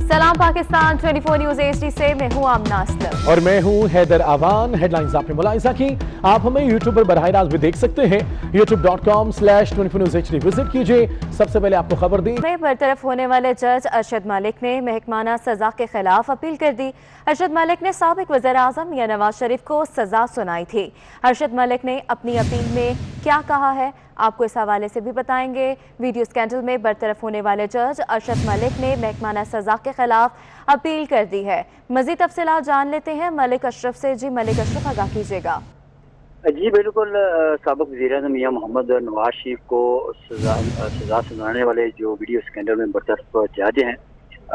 सलाम Pakistan 24 news HD से मैं हूँ आमना असलम और मैं हूँ हैदर आवान। हेडलाइंस आपने मुलाहिजा की। आप हमें यूट्यूब पर बराह रास्त भी देख सकते हैं। youtube.com/24newsHD विजिट कीजिए। सबसे पहले आपको खबर दी। बरतरफ होने वाले जज अरशद मलिक ने महकमाना सजा के खिलाफ अपील कर दी। अरशद मलिक ने साबिक वज़ीर आज़म मियां नवाज शरीफ को सजा सुनाई थी। अरशद मलिक ने अपनी अपील में क्या कहा है आपको इस हवाले से भी बताएंगे। वीडियो स्कैंडल में बरतरफ होने वाले जज अरशद मलिक ने महकमाना सजा के खिलाफ अपील कर दी है। मज़ीद तफसीलात जान लेते हैं मलिक अशरफ से। जी मलिक अशरफ, आगाह कीजिएगा। जी बिल्कुल, साबिक वज़ीर-ए-आज़म मियां मोहम्मद नवाज शरीफ को सजा सुनाने वाले जो वीडियो स्कैंडल में बरतरफ जज हैं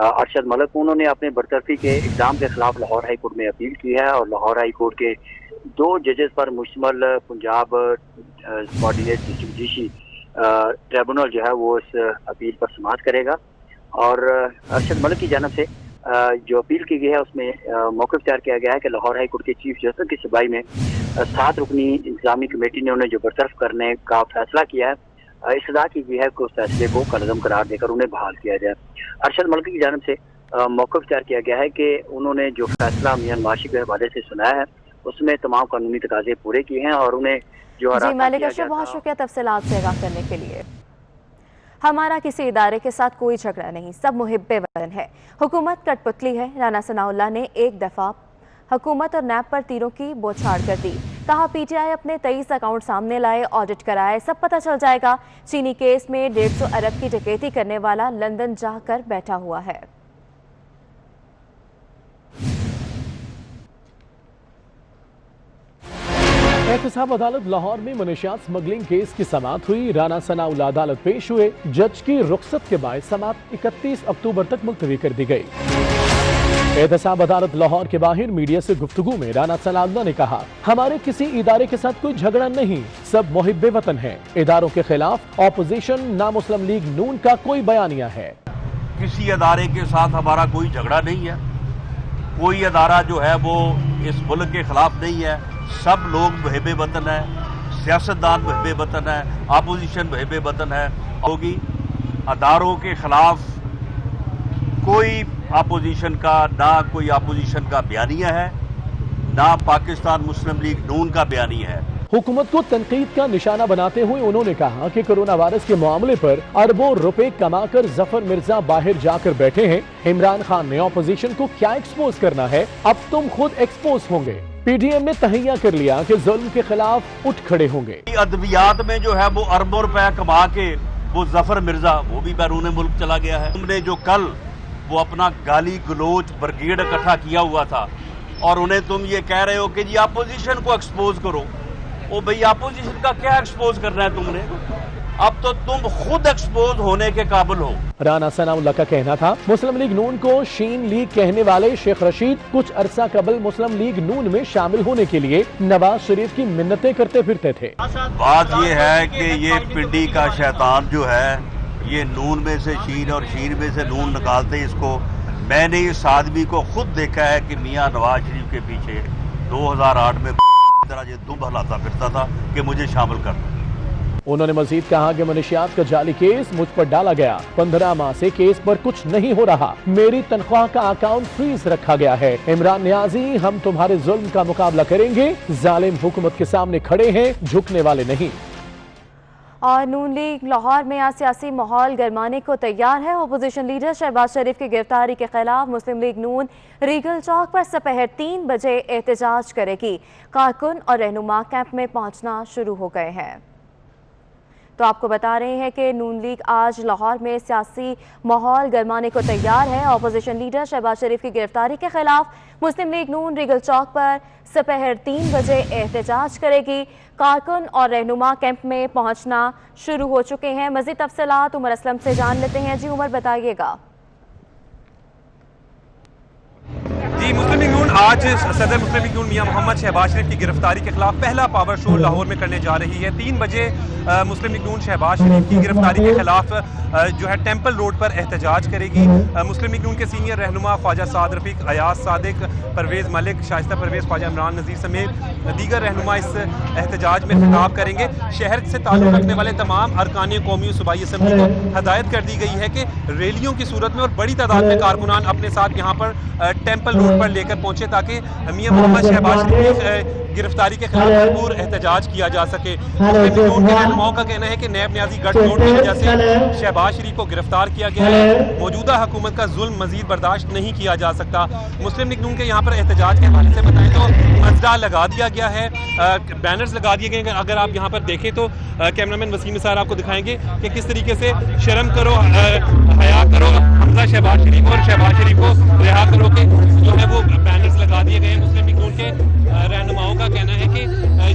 अरशद मलिक, उन्होंने अपने बरतरफी के इक़दाम के खिलाफ लाहौर हाई कोर्ट में अपील की है और लाहौर हाई कोर्ट के 2 जजेस पर मुश्तमिल पंजाब सबॉर्डिनेट जुडिशरी ट्रिब्यूनल जो है वो इस अपील पर समाअत करेगा। और अरशद मलिक की जानब से जो अपील की गई है उसमें मौक़िफ़ तैयार किया गया है कि लाहौर हाई कोर्ट के चीफ जस्टिस की सूबाई में 7 रुकनी इंतजामी कमेटी ने उन्हें जो बरतरफ करने का फैसला किया है, इस्तदा की गई है कि उस फैसले को कलअदम करार देकर उन्हें बहाल किया जाए। अरशद मलिक की जानब से मौक़िफ़ तैयार किया गया है कि उन्होंने जो फैसला मियां नवाज शरीफ के हवाले से सुनाया है उसमें तमाम कानूनी तकाज़े पूरे किए हैं और उन्हें जो जी मलिक अशरफ, बहुत शुक्रिया तफसीलात से आगाह करने के लिए। हमारा किसी इदारे के साथ कोई झगड़ा नहीं, सब मुहिब्बे वतन है। हुकूमत कठपुतली है। राना सनाउल्लाह ने एक दफ़ा हुकूमत और नैब पर तीरों की बौछार कर दी। कहा PTI अपने 23 अकाउंट सामने लाए, ऑडिट कराए, सब पता चल जाएगा। चीनी केस में 150 अरब की डकैती करने वाला लंदन जाकर बैठा हुआ है। एहतसाब अदालत लाहौर में मनशियात स्मगलिंग केस की समाअत हुई। राना सनाउल्लाह अदालत पेश हुए। जज की रुख्सत के बाद समाअत 31 अक्टूबर तक मुलतवी कर दी गई। एहतसाब अदालत लाहौर के बाहर मीडिया से गुफ्तगू में राना सनाउल्लाह ने कहा, हमारे किसी इदारे के साथ कोई झगड़ा नहीं, सब मुहिब्बे वतन है। इदारों के खिलाफ ऑपोजिशन ना मुस्लिम लीग नून का कोई बयानिया है। किसी अदारे के साथ हमारा कोई झगड़ा नहीं है। कोई अदारा जो है वो इस मुल्क के खिलाफ नहीं है। सब लोग मुहिब्बे वतन है, सियासतदान मुहिब्बे वतन है, अपोजिशन मुहिब्बे वतन है। होगी अदारों के खिलाफ कोई अपोजिशन का ना कोई अपोजिशन का बयानिया है, ना पाकिस्तान मुस्लिम लीग नून का बयानिया है। हुकूमत को तनकीद का निशाना बनाते हुए उन्होंने कहा कि कोरोना वायरस के मामले पर अरबों रुपए कमाकर जफर मिर्जा बाहर जाकर बैठे हैं। इमरान खान ने ऑपोजिशन को क्या एक्सपोज करना है, अब तुम खुद एक्सपोज होंगे। PDM ने तहैया कर लिया कि जुल्म के खिलाफ उठ खड़े होंगे। अदवियात में जो है वो अरबों रुपया कमा के वो जफर मिर्जा वो भी बैरून मुल्क चला गया है। तुमने जो कल वो अपना गाली गलोच ब्रिगेड इकट्ठा किया हुआ था और उन्हें तुम ये कह रहे हो कि जी अपोजिशन को एक्सपोज करो। ओ भाई, अपोजिशन का क्या एक्सपोज करना है तुमने? अब तो तुम खुद एक्सपोज होने के काबिल हो। राना सनाउल्लाह का कहना था, मुस्लिम लीग नून को शीन लीग कहने वाले शेख रशीद कुछ अरसा कबल मुस्लिम लीग नून में शामिल होने के लिए नवाज शरीफ की मिन्नतें करते फिरते थे। बात ये है कि ये पिंडी का शैतान जो है ये नून में से शीन और शीन में से नून निकालते इसको। मैंने इस आदमी को खुद देखा है कि मियां नवाज शरीफ के पीछे 2008 में तरह ये दुम हलाता फिरता था कि मुझे शामिल कर। उन्होंने मजीद कहा कि मनशियात का जाली केस मुझ पर डाला गया। 15 माह से केस पर कुछ नहीं हो रहा। मेरी तनख्वाह का अकाउंट फ्रीज रखा गया है। इमरान नियाजी, हम तुम्हारे जुल्म का मुकाबला करेंगे। जालिम हुकूमत के सामने खड़े हैं, झुकने वाले नहीं। और नून लीग लाहौर में आज सियासी माहौल गरमाने को तैयार है। अपोजिशन लीडर शहबाज शरीफ की गिरफ्तारी के खिलाफ मुस्लिम लीग नून रीगल चौक पर दोपहर 3 बजे एहतजाज करेगी। कारकुन और रहनुमा कैंप में पहुंचना शुरू हो गए हैं। तो आपको बता रहे हैं कि नून लीग आज लाहौर में सियासी माहौल गरमाने को तैयार है। अपोजिशन लीडर शहबाज शरीफ की गिरफ्तारी के खिलाफ मुस्लिम लीग नून रीगल चौक पर दोपहर 3 बजे एहतजाज करेगी। कारकुन और रहनुमा कैंप में पहुंचना शुरू हो चुके हैं। मज़ीद तफसीलात उमर असलम से जान लेते हैं। जी उमर, बताइएगा। جی، مسلم لیگ نون آج صدر مسلم لیگ نون میاں محمد شہباز شریف کی گرفتاری کے خلاف پہلا پاور شو لاہور میں کرنے جا رہی ہے. 3 بجے مسلم لیگ نون شہباز شریف کی گرفتاری کے خلاف جو ہے ٹیمپل روڈ پر احتجاج کرے گی. مسلم لیگ نون کے سینئر رہنما خواجہ سعد رفیق، ایاز صادق، پرویز ملک، شائستہ پرویز، خواجہ عمران نذیر سمیت دیگر رہنما اس احتجاج میں خطاب کریں گے. شہر سے تعلق رکھنے والے تمام ارکان قومی و صوبائی اسمبلی کو ہدایت کر دی گئی ہے کہ ریلیوں کی صورت میں اور بڑی تعداد میں کارکنان اپنے ساتھ یہاں پر ٹیمپل روڈ پر لے کر پہنچے تاکہ میاں محمد شہباز شریف کی گرفتاری کے خلاف بھرپور احتجاج کیا جا سکے. مسلم لیگ نون کے رہنماؤں کا کہنا ہے کہ نیب نیازی گٹھ جوڑ کی وجہ سے شہباز شریف کو گرفتار کیا گیا ہے. موجودہ حکومت کا ظلم مزید برداشت نہیں کیا جا سکتا. مسلم لیگ نون کے یہاں پر احتجاج کے حوالے سے بتائیں تو مزدہ لگا دیا گیا ہے، بینرز لگا دیے گئے ہیں. اگر آپ یہاں پر دیکھیں تو کیمرامین وسیم نثار آپ کو دکھائیں گے کہ کس طریقے سے شرم کرو، حیا کرو، حمزہ شہباز شریف اور شہباز شریف کو رہا کرو کے جو ہے وہ بینرز لگا دیے گئے ہیں. مسلم لیگ نون کے رہنماؤں کا کہنا ہے کہ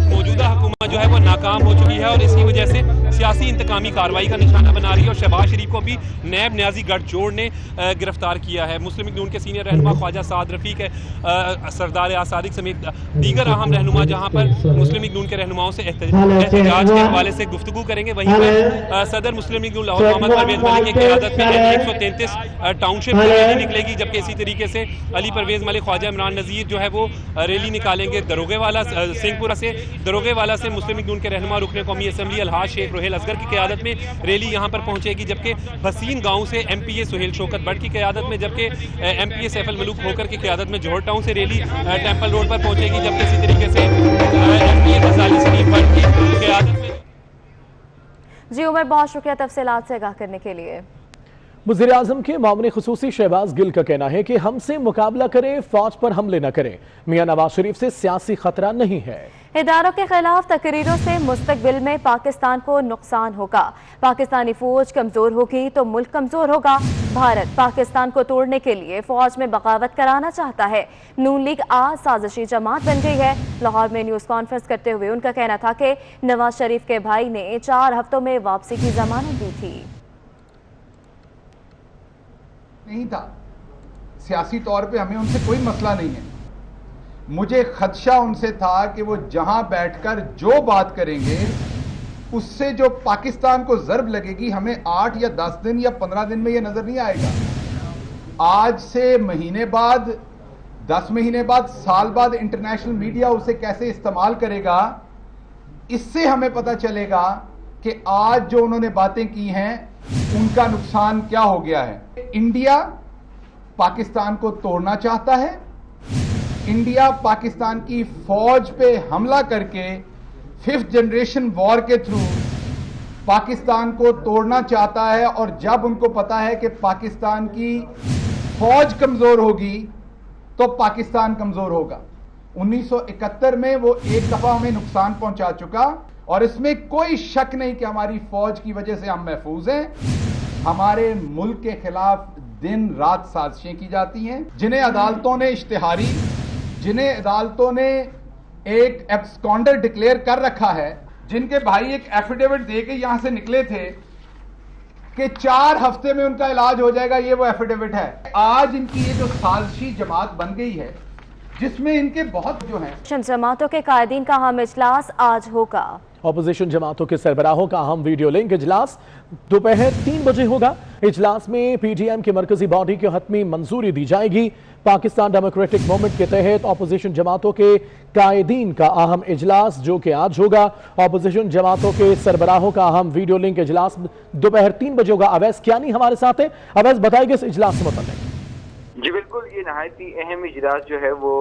موجودہ حکومت جو ہے وہ ناکام ہو چکی ہے اور اس کی وجہ سے سیاسی انتقامی کارروائی کا نشانہ بنا رہی ہے اور شہباز شریف کو بھی نیب نیازی گٹھ جوڑ نے گرفتار کیا ہے. مسلم لیگ نون کے سینئر رہنما خواجہ سعد رفیق ہے، سردار ایاز صادق سمیت دیگر اہم رہنما جہاں پر مسلم لیگ نون کے رہنماؤں سے احتجاج کے حوالے سے گفتگو کریں گے. وہیں پر صدر مسلم لیگ نون لاہور محمد پرویز ملک کی قیادت میں 133 ٹاؤن شپ ریلی نکلے گی، جبکہ اسی طریقے سے علی پرویز ملک، خواجہ عمران نذیر جو ہے وہ ریلی نکالیں گے دروگے والا سنگھ پورہ سے. دروگے والا سے مسلم لیگ نون کے رہنما رکن قومی اسمبلی الحاج شیخ روہیل اصغر کی قیادت میں ریلی یہاں پر پہنچے گی، جبکہ بھسین گاؤں سے M P A Sohail Shaukat Butt کی قیادت میں، جبکہ M P a safe ul Malook Khokhar کی قیادت میں جوہر ٹاؤن سے ریلی ٹیمپل روڈ پر پہنچے گی، جبکہ اسی طریقے سے M P a Ghazali Saleem but کی قیادت میں. جی عمر، بہت شکریہ تفصیلات سے آگاہ کرنے کے لیے. وزیر اعظم کے معاون خصوصی شہباز گل کا کہنا ہے کہ ہم سے مقابلہ کریں، فوج پر حملے نہ کریں. میاں نواز شریف سے سیاسی خطرہ نہیں ہے. اداروں کے خلاف تقریروں سے مستقبل میں پاکستان کو نقصان ہوگا. پاکستانی فوج کمزور ہوگی تو ملک کمزور ہوگا. بھارت پاکستان کو توڑنے کے لیے فوج میں بغاوت کرانا چاہتا ہے. نون لیگ آج سازشی جماعت بن گئی ہے. لاہور میں نیوز کانفرنس کرتے ہوئے ان کا کہنا تھا کہ نواز شریف کے بھائی نے 4 ہفتوں میں واپسی کی ضمانت دی تھی. نہیں تھا سیاسی طور پہ، ہمیں ان سے کوئی مسئلہ نہیں ہے. مجھے خدشہ ان سے تھا کہ وہ جہاں بیٹھ کر جو بات کریں گے اس سے جو پاکستان کو ضرب لگے گی، ہمیں 8 یا 10 دن یا 15 دن میں یہ نظر نہیں آئے گا. آج سے مہینے بعد، 10 مہینے بعد، سال بعد انٹرنیشنل میڈیا اسے کیسے استعمال کرے گا، اس سے ہمیں پتہ چلے گا کہ آج جو انہوں نے باتیں کی ہیں ان کا نقصان کیا ہو گیا ہے. انڈیا پاکستان کو توڑنا چاہتا ہے. انڈیا پاکستان کی فوج پہ حملہ کر کے 5th جنریشن وار کے تھرو پاکستان کو توڑنا چاہتا ہے، اور جب ان کو پتا ہے کہ پاکستان کی فوج کمزور ہوگی تو پاکستان کمزور ہوگا. 1971 میں وہ ایک دفعہ ہمیں نقصان پہنچا چکا، اور اس میں کوئی شک نہیں کہ ہماری فوج کی وجہ سے ہم محفوظ ہیں. ہمارے ملک کے خلاف دن رات سازشیں کی جاتی ہیں، جنہیں عدالتوں نے اشتہاری، جنہیں عدالتوں نے ایک ایبسکانڈر ڈکلیئر کر رکھا ہے، جن کے بھائی ایک ایفیڈیوٹ دے کے یہاں سے نکلے تھے کہ 4 ہفتے میں ان کا علاج ہو جائے گا. یہ وہ ایفیڈیوٹ ہے. آج ان کی یہ جو سازشی جماعت بن گئی ہے جس میں ان کے بہت جو ہیں جماعتوں کے قائدین کا اہم اجلاس آج ہوگا. اپوزیشن جماعتوں کے سربراہوں کا اہم ویڈیو لنک اجلاس دوپہر 3 بجے ہوگا. اجلاس میں پی ٹی ایم کی مرکزی باڈی کی حتمی منظوری دی جائے گی. پاکستان ڈیموکریٹک موومنٹ کے تحت اپوزیشن جماعتوں کے قائدین کا اہم اجلاس جو کہ آج ہوگا. اپوزیشن جماعتوں کے سربراہوں کا اہم ویڈیو لنک اجلاس دوپہر 3 بجے ہوگا. اویس کیانی ہمارے ساتھ ہے. اویس بتائیے اس اجلاس سے متعلق. جی بالکل، یہ نہایت ہی اہم اجلاس جو ہے وہ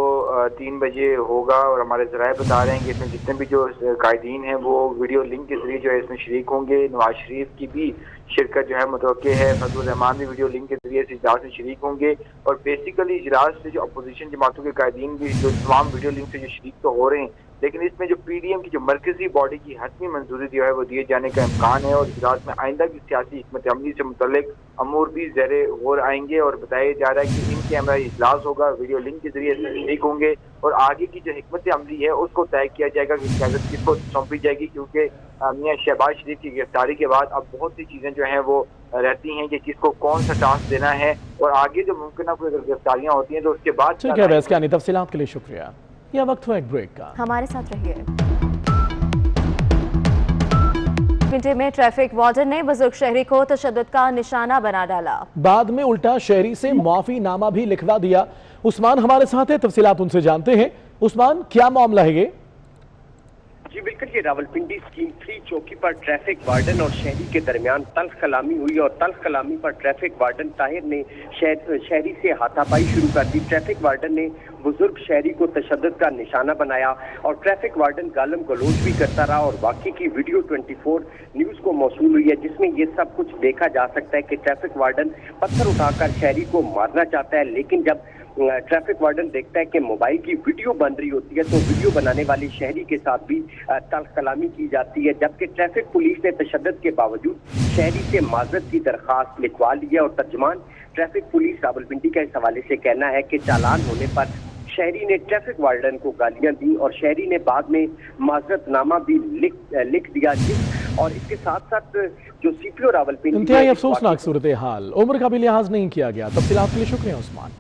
3 بجے ہوگا، اور ہمارے ذرائع بتا رہے ہیں کہ اس میں جتنے بھی جو قائدین ہیں وہ ویڈیو لنک کے ذریعے جو ہے اس میں شریک ہوں گے. نواز شریف کی بھی شرکت جو ہے متوقع ہے. فضل الرحمان بھی ویڈیو لنک کے ذریعے اس اجلاس میں شریک ہوں گے. اور بیسیکلی اجلاس سے جو اپوزیشن جماعتوں کے قائدین بھی جو تمام ویڈیو لنک سے جو شریک تو ہو رہے ہیں، लेकिन इसमें जो PDM की जो मरकजी बॉडी की हतमी मंजूरी जो है वो दिए जाने का इम्कान है और इजलास में आइंदा की सियासी हिकमत अमली से मुतल्लिक अमूर भी ज़ेरे गौर आएंगे और बताया जा रहा है कि इन कैमरा इजलास होगा, वीडियो लिंक के जरिए शरीक होंगे और आगे की जो हिकमत अमली है उसको तय किया जाएगा कि क़यादत किसको सौंपी जाएगी, क्योंकि मियां शहबाज शरीफ की गिरफ्तारी के बाद अब बहुत सी चीज़ें जो हैं वो रहती हैं कि किसको कौन सा टास्क देना है और आगे जो मुमकिन कोई अगर गिरफ्तारियाँ होती हैं तो उसके बाद। ठीक है वैस यानी तफसीलात के लिए शुक्रिया। यह वक्त हुआ एक ब्रेक का, हमारे साथ रहिए। में ट्रैफिक वार्डन ने बुजुर्ग शहरी को तशद्दुद का निशाना बना डाला, बाद में उल्टा शहरी से माफी नामा भी लिखवा दिया। उस्मान हमारे साथ है, तफसीलात उनसे जानते हैं। उस्मान, क्या मामला है ये? जी बिल्कुल, ये रावलपिंडी स्कीम 3 चौकी पर ट्रैफिक वार्डन और शहरी के दरमियान तल्ख कलामी हुई और तल्ख कलामी पर ट्रैफिक वार्डन ताहिर ने शहरी से हाथापाई शुरू कर दी। ट्रैफिक वार्डन ने बुजुर्ग शहरी को तशद्दुद का निशाना बनाया और ट्रैफिक वार्डन गालम गलोच भी करता रहा और वाकई की वीडियो 24 न्यूज को मौसूल हुई है, जिसमें ये सब कुछ देखा जा सकता है कि ट्रैफिक वार्डन पत्थर उठाकर शहरी को मारना चाहता है, लेकिन जब ट्रैफिक वार्डन देखता है कि मोबाइल की वीडियो बन रही होती है तो वीडियो बनाने वाली शहरी के साथ भी तल्ख कलामी की जाती है। जबकि ट्रैफिक पुलिस ने तशद्दुद के बावजूद शहरी से माजरत की दरखास्त लिखवा ली है और तर्जुमान ट्रैफिक पुलिस रावलपिंडी का इस हवाले से कहना है कि चालान होने पर शहरी ने ट्रैफिक वार्डन को गालियां दी और शहरी ने बाद में माजरत नामा भी लिख दिया। और इसके साथ साथ जो CPO रावलपिंडी, इंतहाई अफसोसनाक सूरत हाल, उम्र का भी लिहाज नहीं किया गया। तफसीलात के लिए शुक्रिया उस्मान।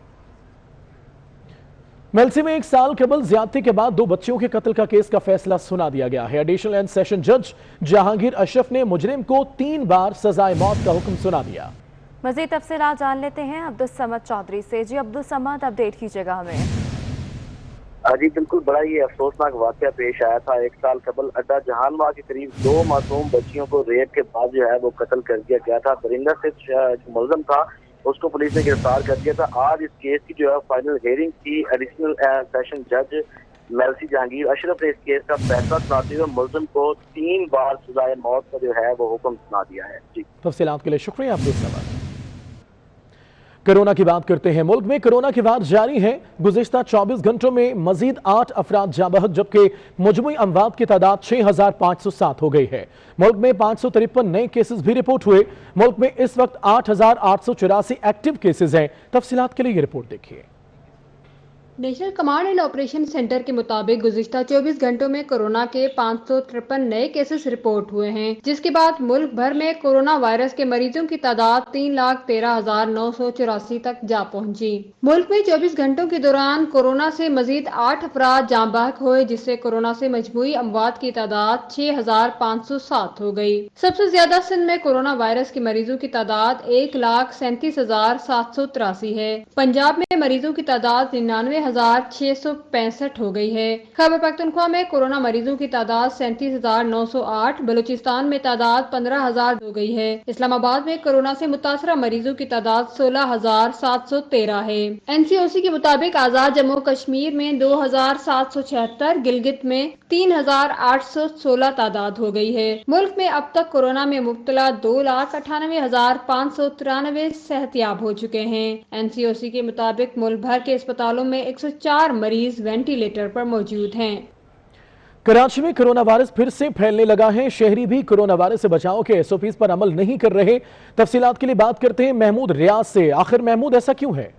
मेलसी में 1 साल कबल ज्यादती के बाद 2 बच्चियों के कत्ल का केस का फैसला सुना दिया गया है। एडिशनल एंड सेशन जज जहांगीर अशरफ ने मुजरिम को 3 बार सजाए मौत का हुक्म सुना दिया। मजीद तफसीलात जान लेते हैं अब्दुल समद चौधरी से। जी अब्दुल समद, अपडेट कीजिएगा हमें। जी बिल्कुल, बड़ा ही अफसोसनाक वाकया पेश आया था। 1 साल कबल अड्डा जहानवा के करीब 2 मासूम बच्चियों को रेप के बाद जो है वो कत्ल कर दिया गया था। दरिंदा से जो मुलजम था उसको पुलिस ने गिरफ्तार कर दिया था। आज इस केस की जो है फाइनल हियरिंग की एडिशनल सेशन जज मेलसी जहांगीर अशरफ ने इस केस का फैसला सुनाते हुए मुलजिम को 3 बार सजाए मौत का जो है वो हुक्म सुना दिया है। जी तफसीलात के लिए शुक्रिया अब्दुल समद। कोरोना की बात करते हैं। मुल्क में कोरोना की वार जारी है। गुज़िश्ता 24 घंटों में मजीद 8 अफराद जाँ बहक, जबकि मजमूई अमवात की तादाद 6507 हो गई है। मुल्क में 553 नए केसेस भी रिपोर्ट हुए। मुल्क में इस वक्त 8884 एक्टिव केसेस हैं। तफसीलात के लिए ये रिपोर्ट देखिए। National command and operation centre के मुताबिक गुज़िश्ता 24 घंटों में कोरोना के 553 नए केसेस रिपोर्ट हुए हैं, जिसके बाद मुल्क भर में कोरोना वायरस के मरीजों की तादाद 3,13,984 तक जा पहुंची। मुल्क में 24 घंटों के दौरान कोरोना से मजीद 8 अफराद जाँ बहक हुए, जिससे कोरोना से मजमूई अमवात की तादाद 6507 हो गई। सबसे ज्यादा सिंध में कोरोना वायरस के मरीजों की तादाद 1,37,783 है। पंजाब में मरीजों की तादाद 99,665 हो गई है। खैबर पख्तूनख्वा में कोरोना मरीजों की तादाद 37,908, बलूचिस्तान में तादाद 15,000 हो गई है। इस्लामाबाद में कोरोना से मुतासरा मरीजों की तादाद 16,713 है। NCOC के मुताबिक आजाद जम्मू कश्मीर में 2,776, गिलगित में 3,816 तादाद हो गई है। मुल्क में अब तक कोरोना में मुब्तला 2,98,593 सेहतयाब हो चुके हैं। NCOC के मुताबिक मुल्क भर के अस्पतालों में 104 मरीज वेंटिलेटर पर मौजूद हैं। कराची में कोरोना वायरस फिर से फैलने लगा है। शहरी भी कोरोना वायरस से बचाव के SOPs पर अमल नहीं कर रहे। तफसीलात के लिए बात करते हैं महमूद रियाज से। आखिर महमूद, ऐसा क्यों है?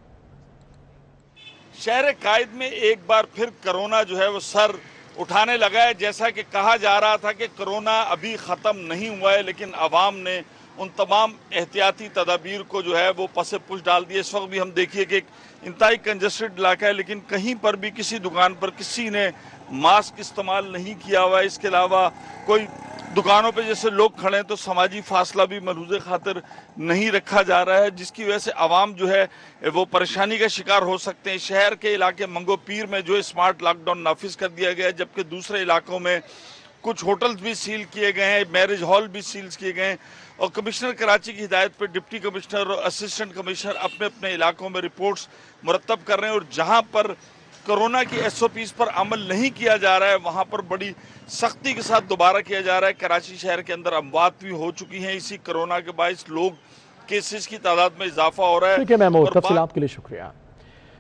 शहर कायद में एक बार फिर कोरोना जो है वो सर उठाने लगा है। जैसा कि कहा जा रहा था कि कोरोना अभी ख़त्म नहीं हुआ है, लेकिन अवाम ने उन तमाम एहतियाती तदाबीर को जो है वो पसे पुश डाल दिए। इस वक्त भी हम देखिए कि इंतहाई कंजस्टेड इलाका है, लेकिन कहीं पर भी किसी दुकान पर किसी ने मास्क इस्तेमाल नहीं किया हुआ है। इसके अलावा कोई दुकानों पे जैसे लोग खड़े हैं तो समाजी फासला भी मलहूज़े खातिर नहीं रखा जा रहा है, जिसकी वजह से आवाम जो है वो परेशानी का शिकार हो सकते हैं। शहर के इलाके मंगो पीर में जो स्मार्ट लॉकडाउन नाफिज कर दिया गया है, जबकि दूसरे इलाकों में कुछ होटल्स भी सील किए गए हैं, मैरिज हॉल भी सील किए गए हैं। और कमिश्नर कराची की हिदायत पर डिप्टी कमिश्नर और असिस्टेंट कमिश्नर अपने अपने इलाकों में रिपोर्ट्स मुरतब कर रहे हैं। और जहां पर कोरोना की SOPs पर अमल नहीं किया जा रहा है, वहां पर बड़ी सख्ती के साथ दोबारा किया जा रहा है। कराची शहर के अंदर अमवात भी हो चुकी हैं इसी कोरोना के बायस। लोग केसेस की तादाद में इजाफा हो रहा है। ठीक है महमूद, तफसीलात के लिए शुक्रिया।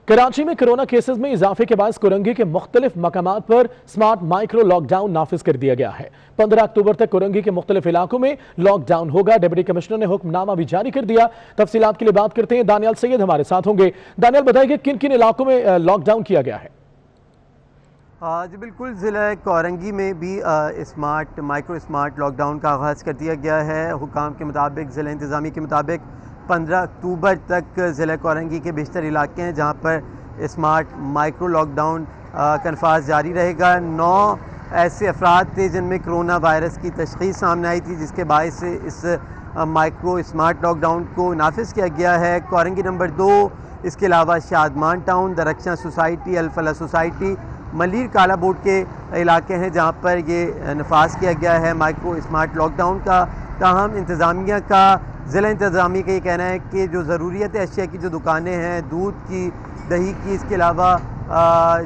कराची में कोरोना केसेस में इजाफे के बाद कोरंगी के मुख्तलिफ मकामात पर स्मार्ट माइक्रो लॉकडाउन नाफिज कर दिया गया है। 15 अक्टूबर तक कोरंगी के मुख्तलिफ इलाकों में लॉकडाउन होगा। डिप्टी कमिश्नर ने हुक्मनामा भी जारी कर दिया। तफसीलात के लिए बात करते हैं, दानियाल सैयद हमारे साथ होंगे। दानियाल, बताइए किन किन इलाकों में लॉकडाउन किया गया है? जी बिल्कुल, ज़िला कोरंगी में भी माइक्रो स्मार्ट लॉकडाउन का आगाज़ कर दिया गया है। हुकाम के मुताबिक, ज़िला इंतज़ामी के मुताबिक 15 अक्टूबर तक ज़िला कोरंगी के बेशतर इलाके हैं जहाँ पर स्मार्ट माइक्रो लॉकडाउन का नफाज जारी रहेगा। 9 ऐसे अफराद थे जिनमें कोरोना वायरस की तशख़ीस सामने आई थी, जिसके बायस से इस माइक्रो स्मार्ट लॉकडाउन को नाफिज किया गया है। कोरंगी नंबर 2, इसके अलावा Shadman town, Darakhshan society, Alfalah society, Malir काला बोर्ड के इलाके हैं जहाँ पर ये नफाज किया गया है माइक्रो स्मार्ट लॉकडाउन का। ताहम इंतज़ामिया का, ज़िला इंतज़ामिया का ये कहना है कि जो ज़रूरियत अशिया की जो दुकानें हैं, दूध की, दही की, इसके अलावा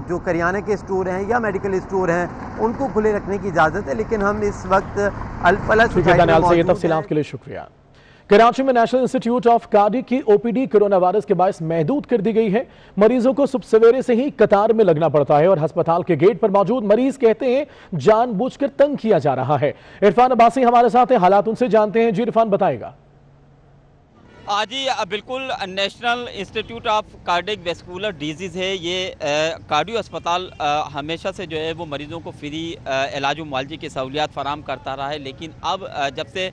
जो करियाने के स्टोर हैं या मेडिकल स्टोर हैं, उनको खुले रखने की इजाज़त है। लेकिन हम इस वक्त अलफला सोसाइटी में तफसीलात के लिए शुक्रिया। कराची में नेशनल इंस्टीट्यूट ऑफ कार्डियक की ओपीडी कोरोना वायरस के बायस महदूद कर दी गई है। मरीजों को सुबह सवेरे से ही कतार में लगना पड़ता है और अस्पताल के गेट पर मौजूद मरीज कहते हैं जानबूझकर तंग किया जा रहा है। इरफान अब्बासी हमारे साथ हैं, हालात उनसे जानते हैं। जी इरफान, बताएगा। जी बिल्कुल, national institute of cardiac vascular disease है ये कार्डियो अस्पताल हमेशा से जो है वो मरीज़ों को फ्री इलाज मुआलजे की सहूलियात फराम करता रहा है। लेकिन अब जब से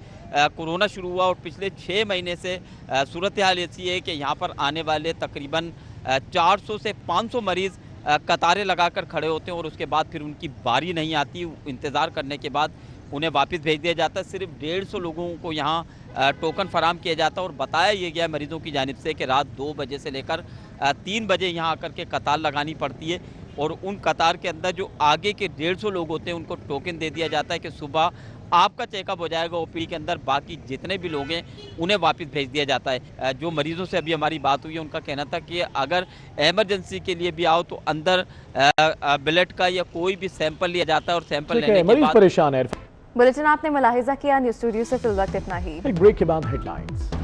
कोरोना शुरू हुआ और पिछले 6 महीने से सूरत हाल ऐसी है कि यहाँ पर आने वाले तकरीबन 400 से 500 मरीज़ कतारें लगाकर खड़े होते हैं और उसके बाद फिर उनकी बारी नहीं आती। इंतज़ार करने के बाद उन्हें वापस भेज दिया जाता है। सिर्फ 150 लोगों को यहाँ टोकन फराम किया जाता है और बताया ये गया मरीजों की जानिब से कि रात 2 बजे से लेकर 3 बजे यहाँ आकर के कतार लगानी पड़ती है और उन कतार के अंदर जो आगे के 150 लोग होते हैं उनको टोकन दे दिया जाता है कि सुबह आपका चेकअप हो जाएगा ओपीडी के अंदर, बाकी जितने भी लोग हैं उन्हें वापस भेज दिया जाता है। जो मरीजों से अभी हमारी बात हुई है उनका कहना था कि अगर एमरजेंसी के लिए भी आओ तो अंदर ब्लड का या कोई भी सैंपल लिया जाता है और सैंपल लेने के बाद परेशान है। बुलेटिन आपने मुलाहिजा किया। न्यूज़ स्टूडियो से फिल वक्त इतना ही। एक ब्रेक के बाद हेडलाइंस।